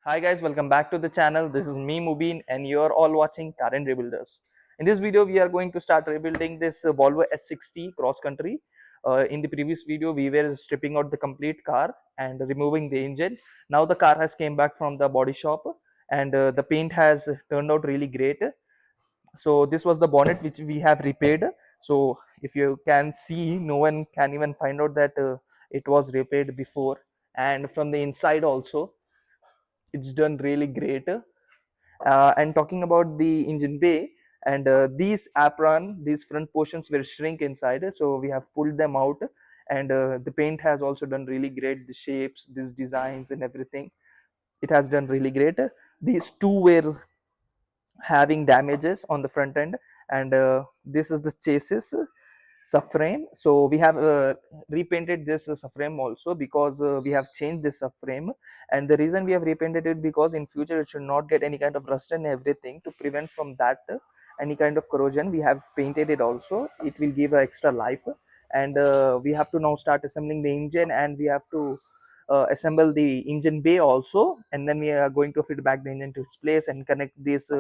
Hi guys, welcome back to the channel. This is me Mubin and you are all watching Car and Rebuilders. In this video, we are going to start rebuilding this Volvo S60 cross country. In the previous video, we were stripping out the complete car and removing the engine. Now the car has came back from the body shop and the paint has turned out really great. So this was the bonnet which we have repaired. So if you can see, no one can even find out that it was repaired before. And from the inside also, it's done really great. And talking about the engine bay, and these apron, these front portions were shrink inside, so we have pulled them out, and the paint has also done really great. The shapes, these designs and everything, it has done really great. These two were having damages on the front end, and this is the chassis subframe. So we have repainted this subframe also, because we have changed this subframe, and the reason we have repainted it, because in future it should not get any kind of rust and everything. To prevent from that any kind of corrosion, we have painted it also. It will give extra life, and we have to now start assembling the engine, and we have to assemble the engine bay also, and then we are going to fit back the engine to its place and connect this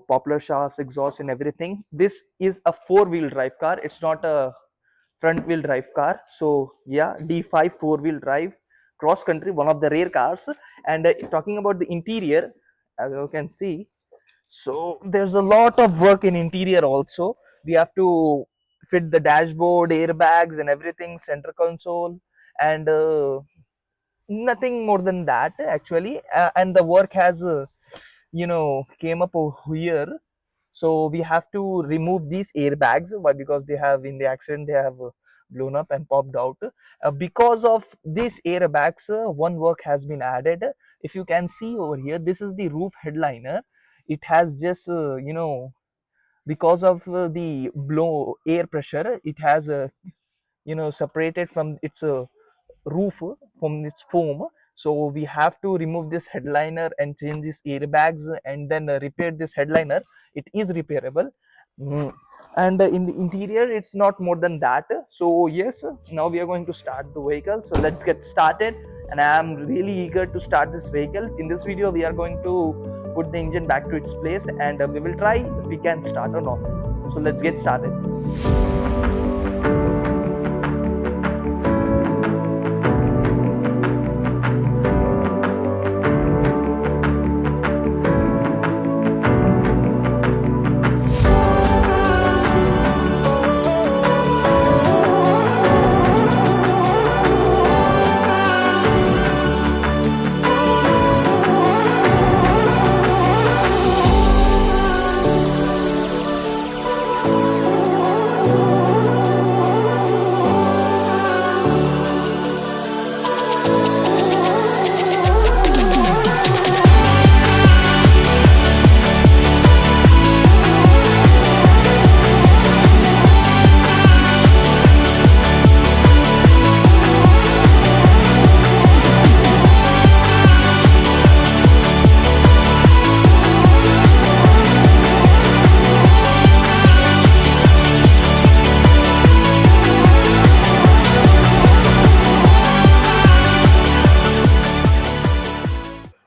poplar shafts, exhaust and everything. This is a four-wheel drive car, it's not a front wheel drive car. So yeah, D5 four-wheel drive cross country, one of the rare cars. And talking about the interior, as you can see, so there's a lot of work in interior also. We have to fit the dashboard, airbags and everything, center console, and nothing more than that actually. And the work has came up over here. So we have to remove these airbags. Why? Because they have, in the accident, they have blown up and popped out. Because of these airbags, one work has been added. If you can see over here, this is the roof headliner. It has just because of the blow air pressure, it has separated from its roof, from its foam. So we have to remove this headliner and change these airbags, and then repair this headliner. It is repairable. Mm. And in the interior, it's not more than that. So yes, now we are going to start the vehicle, so let's get started. And I am really eager to start this vehicle. In this video, we are going to put the engine back to its place, and we will try if we can start or not. So let's get started.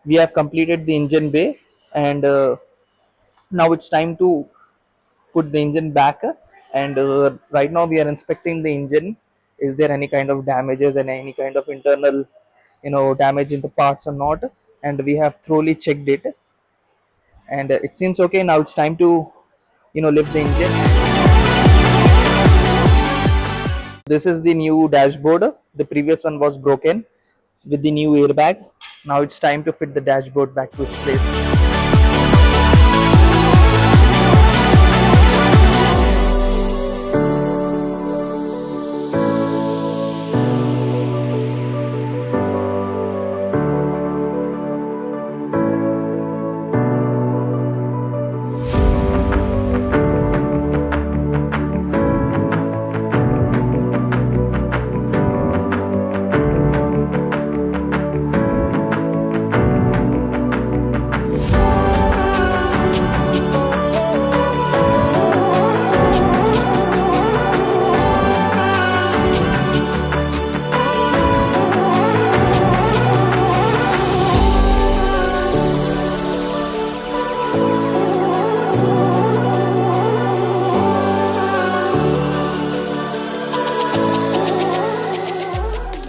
We have completed the engine bay, and now it's time to put the engine back. And right now we are inspecting the engine. Is there any kind of damages and any kind of internal damage in the parts or not? And we have thoroughly checked it, and it seems okay. Now it's time to lift the engine. This is the new dashboard. The previous one was broken with the new airbag. Now it's time to fit the dashboard back to its place.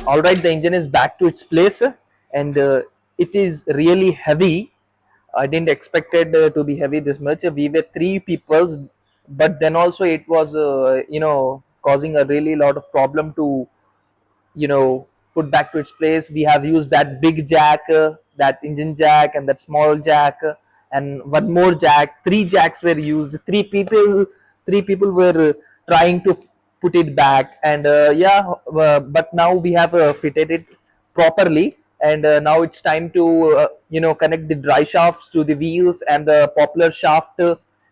All right, the engine is back to its place, and it is really heavy. I didn't expect it to be heavy this much. We were three peoples, but then also it was causing a really lot of problem to you know put back to its place. We have used that big jack, that engine jack, and that small jack, and one more jack. Three jacks were used. Three people were trying to put it back, and yeah, but now we have fitted it properly, and now it's time to connect the dry shafts to the wheels and the poplar shaft,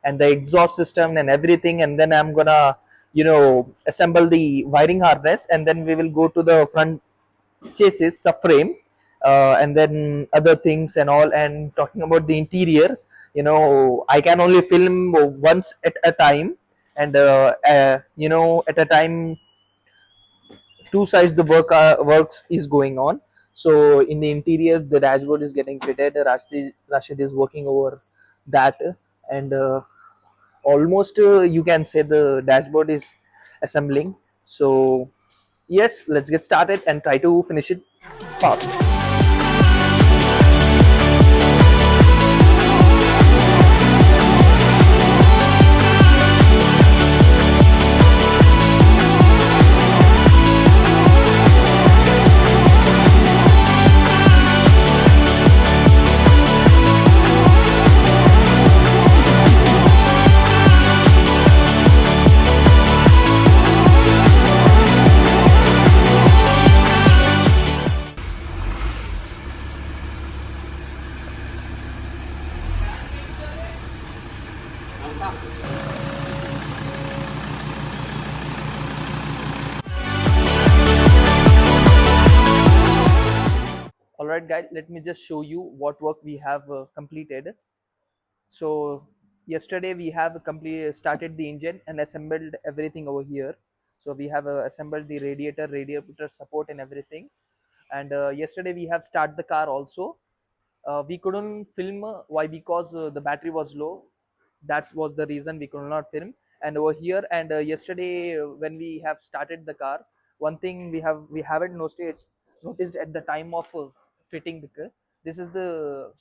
and the exhaust system and everything, and then I'm gonna assemble the wiring harness, and then we will go to the front chassis subframe, and then other things and all. And talking about the interior, I can only film once at a time, and at a time two sides the works is going on. So in the interior, the dashboard is getting fitted. Rashid is working over that, and almost you can say the dashboard is assembling. So yes, let's get started and try to finish it fast. All right, guys, let me just show you what work we have completed. So yesterday we have started the engine and assembled everything over here. So we have assembled the radiator support and everything. And yesterday we have started the car also. We couldn't film. Why? Because the battery was low. That was the reason we could not film. And over here, and yesterday when we have started the car, one thing we haven't noticed at the time of fitting the car. This is the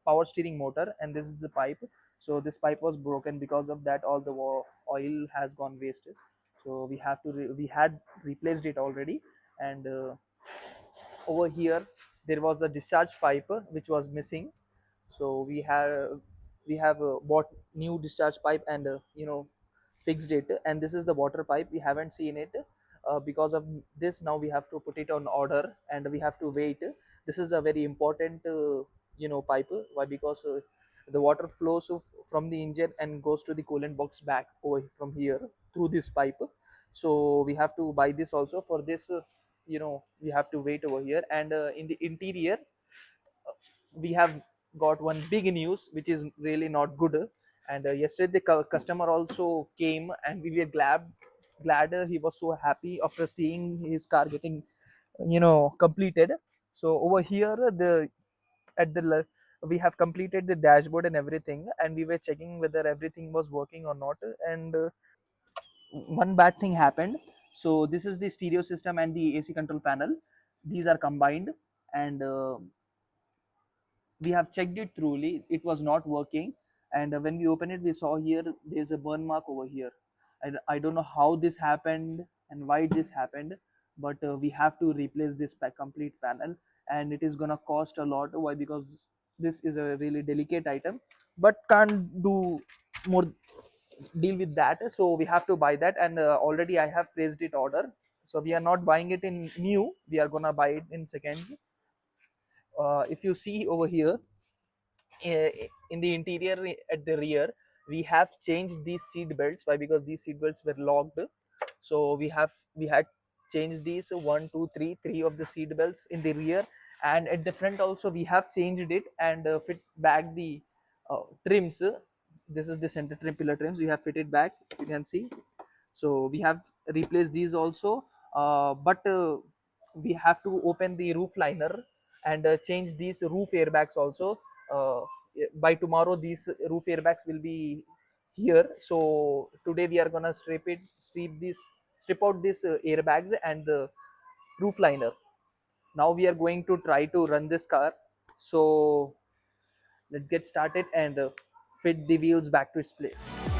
power steering motor, and this is the pipe. So this pipe was broken. Because of that, all the oil has gone wasted. So we had replaced it already. And over here there was a discharge pipe which was missing. So we have bought new discharge pipe, and fixed it. And this is the water pipe. We haven't seen it. Because of this, now we have to put it on order, and we have to wait. This is a very important pipe. Why? Because the water flows from the engine and goes to the coolant box back over from here through this pipe. So we have to buy this also. For this, we have to wait over here. And in the interior, we have got one big news which is really not good. And yesterday the customer also came, and we were glad. He was so happy after seeing his car getting completed. So over here, the at the we have completed the dashboard and everything, and we were checking whether everything was working or not. And one bad thing happened. So this is the stereo system and the AC control panel. These are combined, and we have checked it thoroughly. It was not working. And when we open it, we saw here there's a burn mark over here. And I don't know how this happened and why this happened, but we have to replace this complete panel, and it is gonna cost a lot. Why? Because this is a really delicate item, but can't do more deal with that. So we have to buy that, and already I have placed it order. So we are not buying it in new, we are gonna buy it in seconds. If you see over here, in the interior, at the rear, we have changed these seat belts. Why? Because these seat belts were locked. So we had changed these one two three of the seat belts in the rear. And at the front also we have changed it, and fit back the trims. This is the center trim pillar trims we have fitted back, if you can see. So we have replaced these also. But we have to open the roof liner and change these roof airbags also. uh, by tomorrow these roof airbags will be here. So today we are gonna strip out these airbags and the roof liner. Now we are going to try to run this car. So let's get started and fit the wheels back to its place.